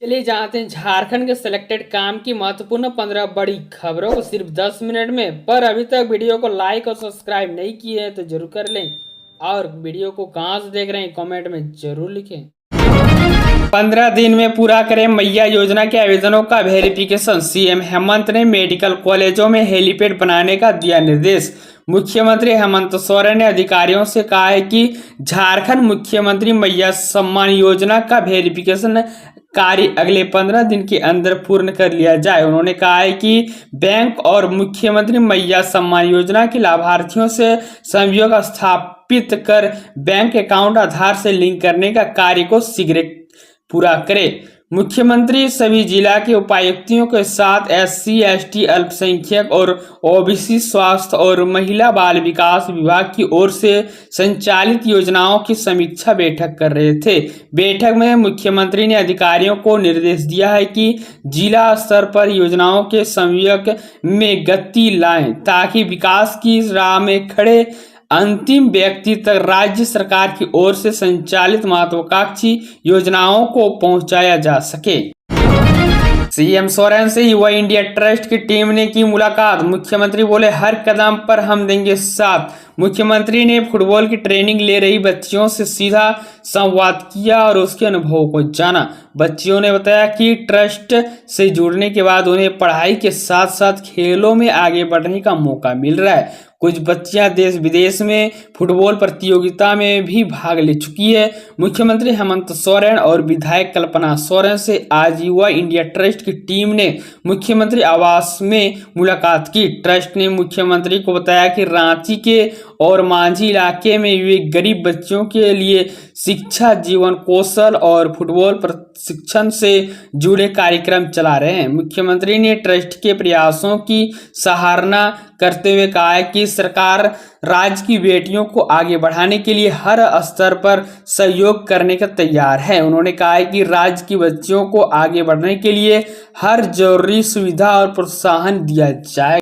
चलिए जानते हैं झारखंड के सिलेक्टेड काम की महत्वपूर्ण 15 बड़ी खबरों को सिर्फ 10 मिनट में। पर अभी तक वीडियो को लाइक और सब्सक्राइब नहीं किए हैं तो जरूर कर लें और वीडियो को कहां से देख रहे हैं कमेंट में जरूर लिखें। 15 दिन में पूरा करें मैया योजना के आवेदनों का वेरिफिकेशन। सीएम हेमंत ने मेडिकल कॉलेजों में हेलीपैड बनाने का दिया निर्देश। मुख्यमंत्री हेमंत सोरेन ने अधिकारियों से कहा है कि झारखंड मुख्यमंत्री मैया सम्मान योजना का वेरिफिकेशन कार्य अगले 15 दिन के अंदर पूर्ण कर लिया जाए। उन्होंने कहा है कि बैंक और मुख्यमंत्री मैया सम्मान योजना के लाभार्थियों से संयोग स्थापित कर बैंक अकाउंट आधार से लिंक करने का कार्य को शीघ्र पूरा करे। मुख्यमंत्री सभी जिला के उपायुक्तों के साथ एससी, एसटी, अल्पसंख्यक और ओबीसी स्वास्थ्य और महिला बाल विकास विभाग की ओर से संचालित योजनाओं की समीक्षा बैठक कर रहे थे। बैठक में मुख्यमंत्री ने अधिकारियों को निर्देश दिया है कि जिला स्तर पर योजनाओं के समन्वय में गति लाएं ताकि विकास की राह में खड़े अंतिम व्यक्ति तक राज्य सरकार की ओर से संचालित महत्वाकांक्षी योजनाओं को पहुंचाया जा सके। सीएम सोरेन से युवा इंडिया ट्रस्ट की टीम ने की मुलाकात। मुख्यमंत्री बोले, हर कदम पर हम देंगे साथ। मुख्यमंत्री ने फुटबॉल की ट्रेनिंग ले रही बच्चियों से सीधा संवाद किया और उसके अनुभवों को जाना। बच्चियों ने बताया कि ट्रस्ट से जुड़ने के बाद उन्हें पढ़ाई के साथ साथ खेलों में आगे बढ़ने का मौका मिल रहा है। कुछ बच्चियां देश विदेश में फुटबॉल प्रतियोगिता में भी भाग ले चुकी है। मुख्यमंत्री हेमंत सोरेन और विधायक कल्पना सोरेन से आज युवा इंडिया ट्रस्ट की टीम ने मुख्यमंत्री आवास में मुलाकात की। ट्रस्ट ने मुख्यमंत्री को बताया कि रांची के और मांझी इलाके में वे गरीब बच्चों के लिए शिक्षा, जीवन कौशल और फुटबॉल प्रशिक्षण से जुड़े कार्यक्रम चला रहे हैं। मुख्यमंत्री ने ट्रस्ट के प्रयासों की सराहना करते हुए कहा है कि सरकार राज्य की बेटियों को आगे बढ़ाने के लिए हर स्तर पर सहयोग करने का तैयार है। उन्होंने कहा है कि राज्य की बच्चियों को आगे बढ़ने के लिए हर जरूरी सुविधा और प्रोत्साहन दिया जाए।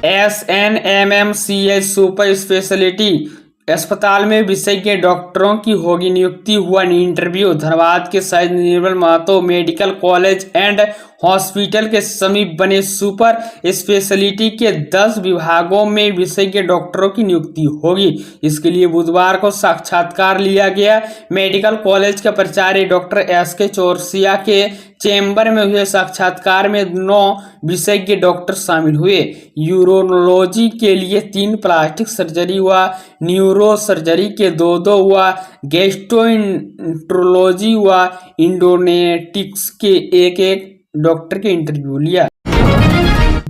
SNMMCH सुपर स्पेशलिटी अस्पताल में विशेषज्ञ डॉक्टरों की होगी नियुक्ति, हुआ इंटरव्यू। धनबाद के शहीद Nirmal Mahto medical college and hospital के समीप बने सुपर स्पेशलिटी के 10 विभागों में विशेषज्ञ डॉक्टरों की नियुक्ति होगी। इसके लिए बुधवार को साक्षात्कार लिया गया। मेडिकल कॉलेज के प्राचार्य डॉक्टर SK चौरसिया के चैम्बर में हुए साक्षात्कार में 9 विशेषज्ञ डॉक्टर शामिल हुए। यूरोलॉजी के लिए 3, प्लास्टिक सर्जरी व न्यूरो सर्जरी के 2 व गैस्ट्रोएंट्रोलॉजी व इंडोनेटिक्स के 1 डॉक्टर के इंटरव्यू लिया।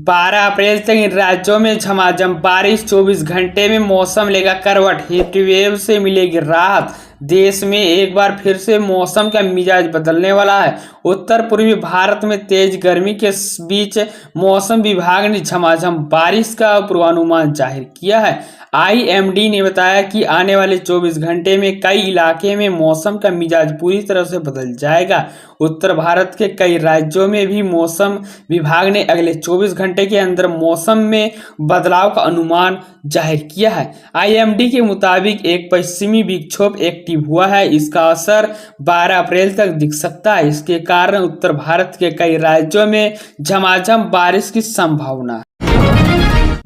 12 अप्रैल तक इन राज्यों में झमाझम बारिश, 24 घंटे में मौसम लेगा करवट, हीटवेव से मिलेगी राहत। देश में एक बार फिर से मौसम का मिजाज बदलने वाला है। उत्तर पूर्वी भारत में तेज गर्मी के बीच मौसम विभाग ने झमाझम बारिश का पूर्वानुमान जाहिर किया है। IMD ने बताया कि आने वाले 24 घंटे में कई इलाके में मौसम का मिजाज पूरी तरह से बदल जाएगा। उत्तर भारत के कई राज्यों में भी मौसम विभाग ने अगले 24 घंटे के अंदर मौसम में बदलाव का अनुमान जाहिर किया है। IMD के मुताबिक एक पश्चिमी विक्षोभ एक्टिव हुआ है। इसका असर 12 अप्रैल तक दिख सकता है। इसके कारण उत्तर भारत के कई राज्यों में झमाझम बारिश की संभावना है।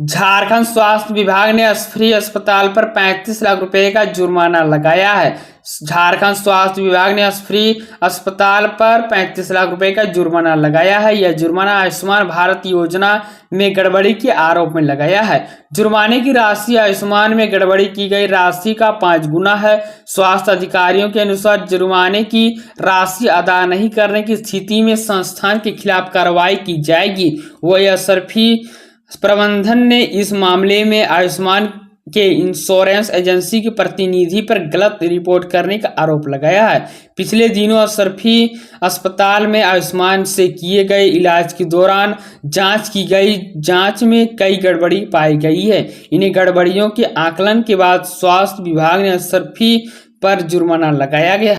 झारखंड स्वास्थ्य विभाग ने अस्फी अस्पताल पर 35 लाख रुपए का जुर्माना लगाया है। झारखंड स्वास्थ्य विभाग ने अस्फी अस्पताल पर 35 लाख रुपए का जुर्माना लगाया है। यह जुर्माना आयुष्मान भारत योजना में गड़बड़ी के आरोप में लगाया है। जुर्माने की राशि आयुष्मान में गड़बड़ी की गई राशि का 5 गुना है। स्वास्थ्य अधिकारियों के अनुसार जुर्माने की राशि अदा नहीं करने की स्थिति में संस्थान के खिलाफ कार्रवाई की जाएगी। वह अस्फी प्रबंधन ने इस मामले में आयुष्मान के इंश्योरेंस एजेंसी के प्रतिनिधि पर गलत रिपोर्ट करने का आरोप लगाया है। पिछले दिनों अस्फी अस्पताल में आयुष्मान से किए गए इलाज के दौरान जांच की गई जांच में कई गड़बड़ी पाई गई है। इन्हें गड़बड़ियों के आकलन के बाद स्वास्थ्य विभाग ने अस्फी पर जुर्माना लगाया गया।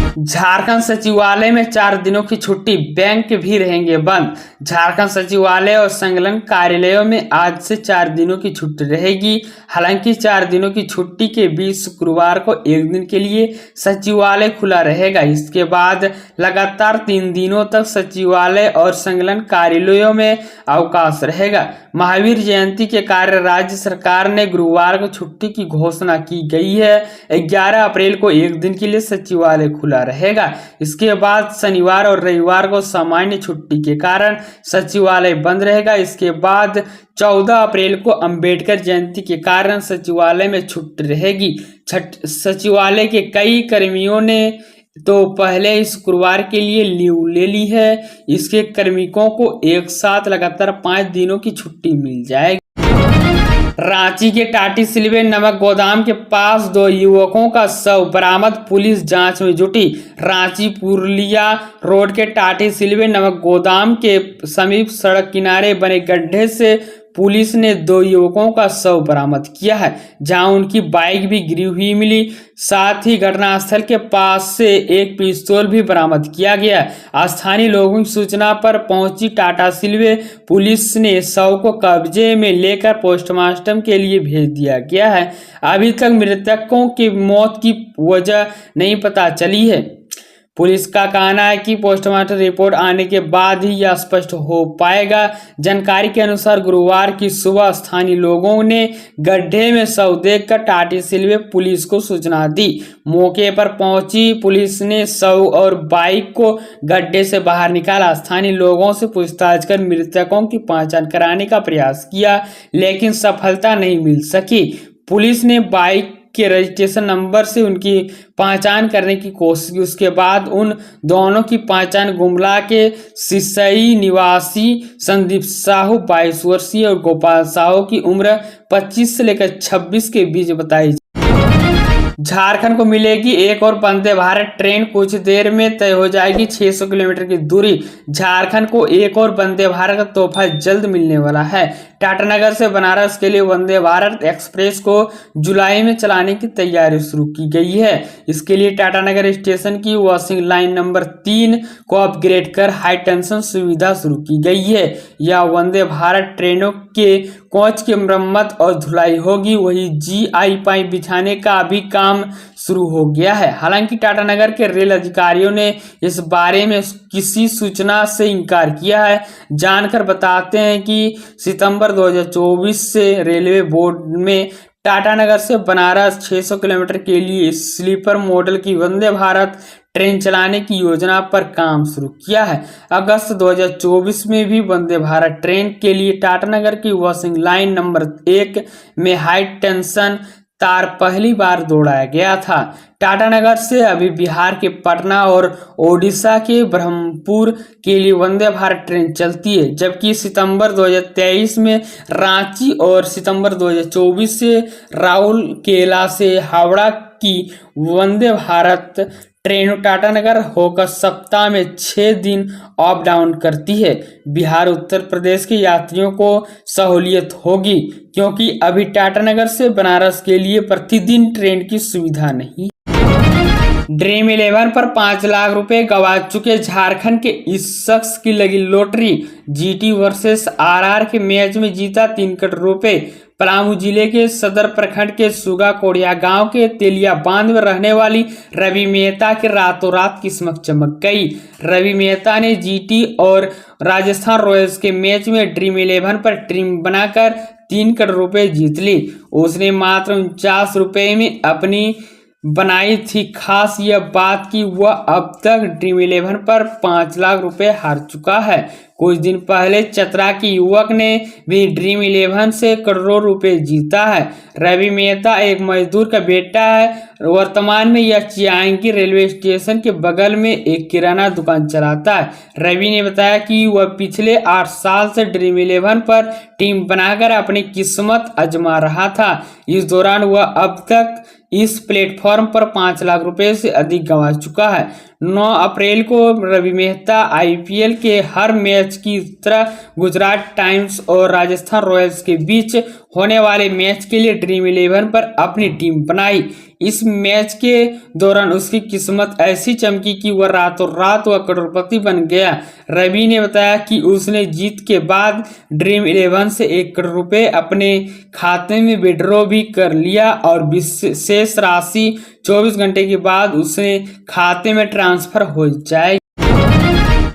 झारखंड सचिवालय में 4 दिनों की छुट्टी, बैंक भी रहेंगे बंद। झारखंड सचिवालय और संलग्न कार्यालयों में आज से 4 दिनों की छुट्टी रहेगी। हालांकि 4 दिनों की छुट्टी के बीच शुक्रवार को एक दिन के लिए सचिवालय खुला रहेगा। इसके बाद लगातार 3 दिनों तक सचिवालय और संलग्न कार्यालयों में अवकाश रहेगा। महावीर जयंती के कारण राज्य सरकार ने गुरुवार को छुट्टी की घोषणा की गई है। 11 अप्रैल को एक दिन के लिए सचिवालय खुला रहेगा। इसके बाद शनिवार और रविवार को सामान्य छुट्टी के कारण सचिवालय बंद रहेगा। इसके बाद 14 अप्रैल को अंबेडकर जयंती के कारण सचिवालय में छुट्टी रहेगी। सचिवालय के कई कर्मियों ने तो पहले इस शुक्रवार के लिए लीव ले ली है। इसके कार्मिकों को एक साथ लगातार 5 दिनों की छुट्टी मिल जाएगी। रांची के टाटीसिलवे नमक गोदाम के पास 2 युवकों का शव बरामद, पुलिस जांच में जुटी। रांची पुरलिया रोड के टाटीसिलवे नमक गोदाम के समीप सड़क किनारे बने गड्ढे से पुलिस ने 2 युवकों का शव बरामद किया है, जहां उनकी बाइक भी गिरी हुई मिली। साथ ही घटनास्थल के पास से एक पिस्तौल भी बरामद किया गया। स्थानीय लोगों की सूचना पर पहुंची टाटीसिलवे पुलिस ने शव को कब्जे में लेकर पोस्टमार्टम के लिए भेज दिया गया है। अभी तक मृतकों की मौत की वजह नहीं पता चली है। पुलिस का कहना है कि पोस्टमार्टम रिपोर्ट आने के बाद ही यह स्पष्ट हो पाएगा। जानकारी के अनुसार गुरुवार की सुबह स्थानीय लोगों ने गड्ढे में शव देखकर टाटीसिलवे पुलिस को सूचना दी। मौके पर पहुंची पुलिस ने शव और बाइक को गड्ढे से बाहर निकाला। स्थानीय लोगों से पूछताछ कर मृतकों की पहचान कराने का प्रयास किया, लेकिन सफलता नहीं मिल सकी। पुलिस ने बाइक के रजिस्ट्रेशन नंबर से उनकी पहचान करने की कोशिश की। उसके बाद उन दोनों की पहचान गुमला के सिसई निवासी संदीप साहू 22 वर्षीय और गोपाल साहू की उम्र 25 से लेकर 26 के बीच बताई। झारखंड को मिलेगी एक और वंदे भारत ट्रेन, कुछ देर में तय हो जाएगी 600 किलोमीटर की दूरी। झारखंड को एक और वंदे भारत का तोहफा जल्द मिलने वाला है। टाटानगर से बनारस के लिए वंदे भारत एक्सप्रेस को जुलाई में चलाने की तैयारी शुरू की गई है। इसके लिए टाटानगर स्टेशन की वॉशिंग लाइन नंबर 3 को अपग्रेड कर हाई टेंशन सुविधा शुरू की गई है। यह वंदे भारत ट्रेनों के कोच की मरम्मत और धुलाई होगी। वही GI पाइप बिछाने का भी काम शुरू हो गया है। हालांकि टाटानगर के रेल अधिकारियों ने इस बारे में किसी सूचना से इनकार किया है। जानकर बताते हैं कि सितंबर 2024 से रेलवे बोर्ड में टाटानगर से बनारस 600 किलोमीटर के लिए स्लीपर मॉडल की वंदे भारत ट्रेन चलाने की योजना पर काम शुरू किया है। अगस्त 2024 में भी वंदे भारत ट्रेन के लिए टाटानगर की वॉशिंग लाइन नंबर 1 में हाई टेंशन तार पहली बार दौड़ाया गया था। टाटानगर से अभी बिहार के पटना और ओडिशा के ब्रह्मपुर के लिए वंदे भारत ट्रेन चलती है, जबकि सितंबर 2023 में रांची और सितंबर 2024 से राउरकेला से हावड़ा की वंदे भारत ट्रेन टाटानगर होकर सप्ताह में 6 दिन अप डाउन करती है। बिहार उत्तर प्रदेश के यात्रियों को सहूलियत होगी, क्योंकि अभी टाटानगर से बनारस के लिए प्रतिदिन ट्रेन की सुविधा नहीं। ड्रीम 11 पर 5 लाख रुपए गंवा चुके झारखंड के इस शख्स की लगी लॉटरी। GT वर्सेस RR के मैच में जीता 3 करोड़ रुपए। पलामू जिले के सदर प्रखंड के सुगा कोड़िया गांव के तेलिया बांध में रहने वाली रवि मेहता के रातों रात किस्मत चमक गई। रवि मेहता ने GT और राजस्थान रॉयल्स के मैच में ड्रीम 11 पर टीम बनाकर 3 करोड़ रुपए जीत ली। उसने मात्र 49 रुपए में अपनी बनाई थी। खास यह बात कि वह अब तक ड्रीम 11 पर 5 लाख रुपए हार चुका है। कुछ दिन पहले चतरा के युवक ने भी ड्रीम 11 से करोड़ों रुपए जीता है। रवि मेहता एक मजदूर का बेटा है। वर्तमान में यह चियांगी रेलवे स्टेशन के बगल में एक किराना दुकान चलाता है। रवि ने बताया कि वह पिछले 8 साल से ड्रीम 11 पर टीम बनाकर अपनी किस्मत आजमा रहा था। इस दौरान वह अब तक इस प्लेटफॉर्म पर 5 लाख रुपए से अधिक गंवा चुका है। 9 अप्रैल को रवि मेहता IPL के हर मैच की तरह गुजरात टाइम्स और राजस्थान रॉयल्स के बीच होने वाले मैच के लिए ड्रीम 11 पर अपनी टीम बनाई। इस मैच के दौरान उसकी किस्मत ऐसी चमकी कि वह रातों रात वह करोड़पति बन गया। रवि ने बताया कि उसने जीत के बाद ड्रीम 11 से 1 करोड़ रुपए अपने खाते में विड्रॉ भी कर लिया और शेष राशि 24 घंटे के बाद उसने खाते में ट्रांसफर हो जाएगी।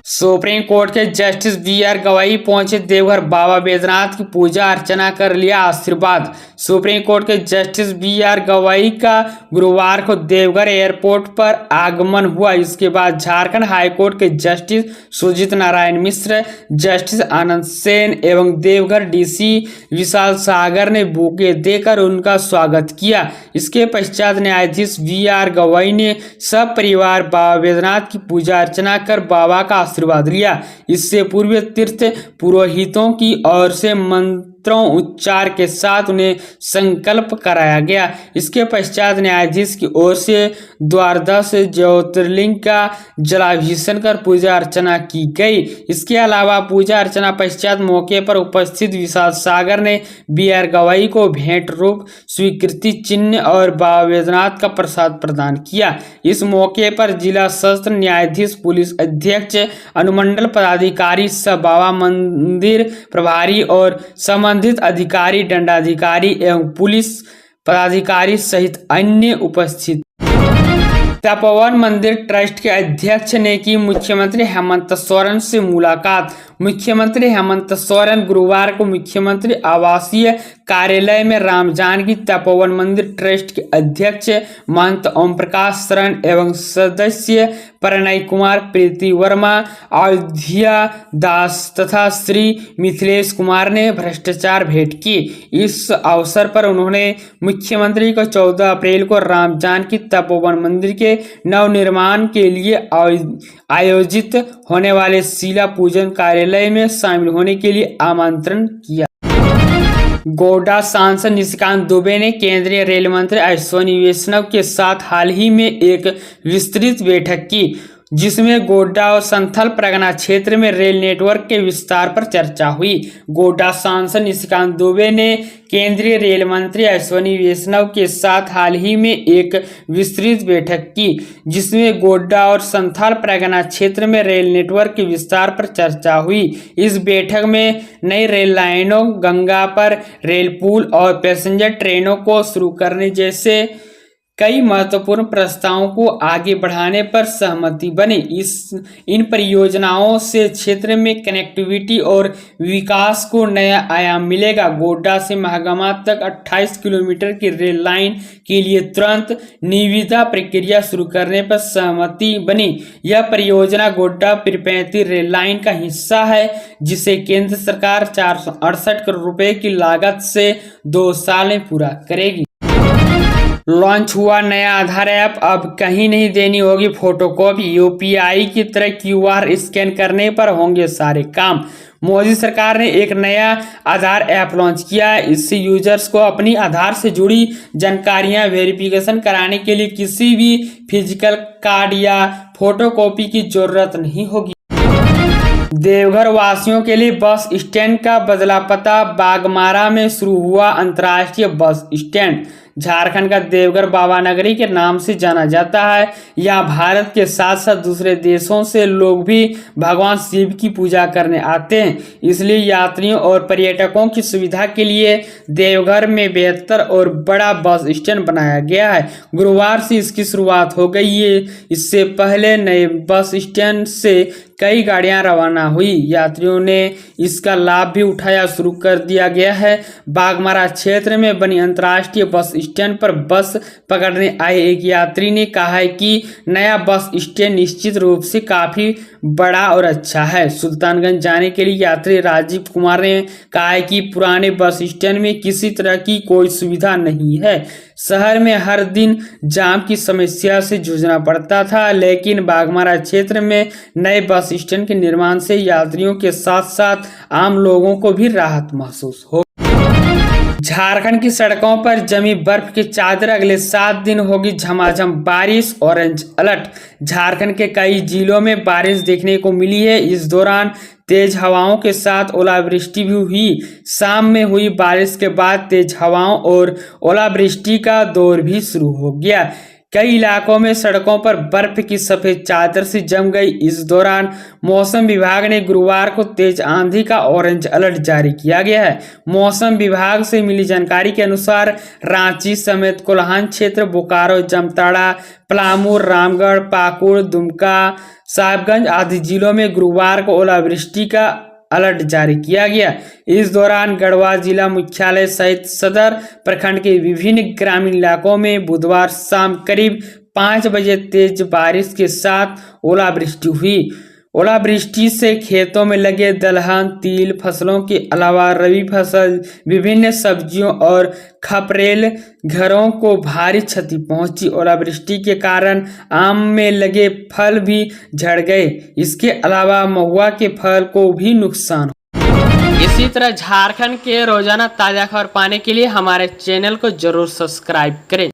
सुप्रीम कोर्ट के जस्टिस बी.आर. गवाई पहुंचे देवघर, बाबा बैद्यनाथ की पूजा अर्चना कर लिया आशीर्वाद। सुप्रीम कोर्ट के जस्टिस बी.आर. गवाई का गुरुवार को देवघर एयरपोर्ट पर आगमन हुआ। इसके बाद झारखंड हाईकोर्ट के जस्टिस सुजीत नारायण मिश्र, जस्टिस आनंद सेन एवं देवघर डीसी विशाल सागर ने बुके देकर उनका स्वागत किया। इसके पश्चात न्यायाधीश बी.आर. गवाई ने सब परिवार बाबा बैद्यनाथ की पूजा अर्चना कर बाबा का आशीर्वाद लिया। इससे पूर्व तीर्थ पुरोहितों की ओर से मंत्रों उच्चार के साथ उन्हें संकल्प कराया गया। इसके पश्चात न्यायाधीश की ओर से द्वादश ज्योतिर्लिंग का जलाभिषेक कर पूजा अर्चना की गई। इसके अलावा पूजा अर्चना पश्चात मौके पर उपस्थित विशाल सागर ने बी.आर. गवाई को भेंट रूप स्वीकृति चिन्ह और बाबा बैद्यनाथ का प्रसाद प्रदान किया। इस मौके पर जिला सत्र न्यायाधीश, पुलिस अध्यक्ष, अनुमंडल पदाधिकारी, बाबा मंदिर प्रभारी और संबंधित अधिकारी, दंडाधिकारी एवं पुलिस पदाधिकारी सहित अन्य उपस्थित। तपोवन मंदिर ट्रस्ट के अध्यक्ष ने की मुख्यमंत्री हेमंत सोरेन से मुलाकात। मुख्यमंत्री हेमंत सोरेन गुरुवार को मुख्यमंत्री आवासीय कार्यालय में राम जानकी तपोवन मंदिर ट्रस्ट के अध्यक्ष महंत ओम प्रकाश शरण एवं सदस्य प्रणय कुमार, प्रीति वर्मा, अयोध्या दास तथा श्री मिथिलेश कुमार ने भ्रष्टाचार भेंट की। इस अवसर पर उन्होंने मुख्यमंत्री को 14 अप्रैल को राम जानकी तपोवन मंदिर के नवनिर्माण के लिए आयोजित होने वाले शिला पूजन कार्यालय में शामिल होने के लिए आमंत्रण किया। गोड्डा सांसद निशिकांत दुबे ने केंद्रीय रेल मंत्री अश्विनी वैष्णव के साथ हाल ही में एक विस्तृत बैठक की, जिसमें गोड्डा और संथल परगना क्षेत्र में रेल नेटवर्क के विस्तार पर चर्चा हुई। गोड्डा सांसद निशिकांत दुबे ने केंद्रीय रेल मंत्री अश्विनी वैष्णव के साथ हाल ही में एक विस्तृत बैठक की, जिसमें गोड्डा और संथाल परगना क्षेत्र में रेल नेटवर्क के विस्तार पर चर्चा हुई। इस बैठक में नई रेल लाइनों, गंगा पर रेल पुल और पैसेंजर ट्रेनों को शुरू करने जैसे कई महत्वपूर्ण प्रस्तावों को आगे बढ़ाने पर सहमति बनी। इन परियोजनाओं से क्षेत्र में कनेक्टिविटी और विकास को नया आयाम मिलेगा। गोड्डा से महागामा तक 28 किलोमीटर की रेल लाइन के लिए तुरंत निविदा प्रक्रिया शुरू करने पर सहमति बनी। यह परियोजना गोड्डा पीरपैंती रेल लाइन का हिस्सा है, जिसे केंद्र सरकार 468 करोड़ रुपए की लागत से 2 साल में पूरा करेगी। लॉन्च हुआ नया आधार ऐप, अब कहीं नहीं देनी होगी फोटोकॉपी। यूपीआई की तरह क्यूआर स्कैन करने पर होंगे सारे काम। मोदी सरकार ने एक नया आधार ऐप लॉन्च किया है। इससे यूजर्स को अपनी आधार से जुड़ी जानकारियां वेरिफिकेशन कराने के लिए किसी भी फिजिकल कार्ड या फोटोकॉपी की जरूरत नहीं होगी। देवघर वासियों के लिए बस स्टैंड का बदला पता, बागमारा में शुरू हुआ अंतर्राष्ट्रीय बस स्टैंड। झारखंड का देवघर बाबा नगरी के नाम से जाना जाता है। यहाँ भारत के साथ साथ दूसरे देशों से लोग भी भगवान शिव की पूजा करने आते हैं, इसलिए यात्रियों और पर्यटकों की सुविधा के लिए देवघर में बेहतर और बड़ा बस स्टैंड बनाया गया है। गुरुवार से इसकी शुरुआत हो गई है। इससे पहले नए बस स्टैंड से कई गाड़ियां रवाना हुई। यात्रियों ने इसका लाभ भी उठाया शुरू कर दिया गया है। बागमारा क्षेत्र में बनी अंतर्राष्ट्रीय बस स्टैंड पर बस पकड़ने आए एक यात्री ने कहा है कि नया बस स्टैंड निश्चित रूप से काफी बड़ा और अच्छा है। सुल्तानगंज जाने के लिए यात्री राजीव कुमार ने कहा है कि पुराने बस स्टैंड में किसी तरह की कोई सुविधा नहीं है। शहर में हर दिन जाम की समस्या से जूझना पड़ता था, लेकिन बागमारा क्षेत्र में नए बस स्टैंड के निर्माण से यात्रियों के साथ साथ आम लोगों को भी राहत महसूस हो। झारखंड की सड़कों पर जमी बर्फ की चादर, अगले 7 दिन होगी झमाझम बारिश, ऑरेंज अलर्ट। झारखंड के कई जिलों में बारिश देखने को मिली है। इस दौरान तेज हवाओं के साथ ओलावृष्टि भी हुई। शाम में हुई बारिश के बाद तेज हवाओं और ओलावृष्टि का दौर भी शुरू हो गया। कई इलाकों में सड़कों पर बर्फ की सफेद चादर सी जम गई। इस दौरान मौसम विभाग ने गुरुवार को तेज आंधी का ऑरेंज अलर्ट जारी किया गया है। मौसम विभाग से मिली जानकारी के अनुसार रांची समेत कोल्हान क्षेत्र, बोकारो, जामताड़ा, पलामू, रामगढ़, पाकुड़, दुमका, साहिबगंज आदि जिलों में गुरुवार को ओलावृष्टि का अलर्ट जारी किया गया। इस दौरान गढ़वा जिला मुख्यालय सहित सदर प्रखंड के विभिन्न ग्रामीण इलाकों में बुधवार शाम करीब 5 बजे तेज बारिश के साथ ओलावृष्टि हुई। ओलावृष्टि से खेतों में लगे दलहन, तिल फसलों के अलावा रबी फसल, विभिन्न सब्जियों और खपरेल घरों को भारी क्षति पहुंची। ओलावृष्टि के कारण आम में लगे फल भी झड़ गए। इसके अलावा महुआ के फल को भी नुकसान। इसी तरह झारखंड के रोजाना ताजा खबर पाने के लिए हमारे चैनल को जरूर सब्सक्राइब करें।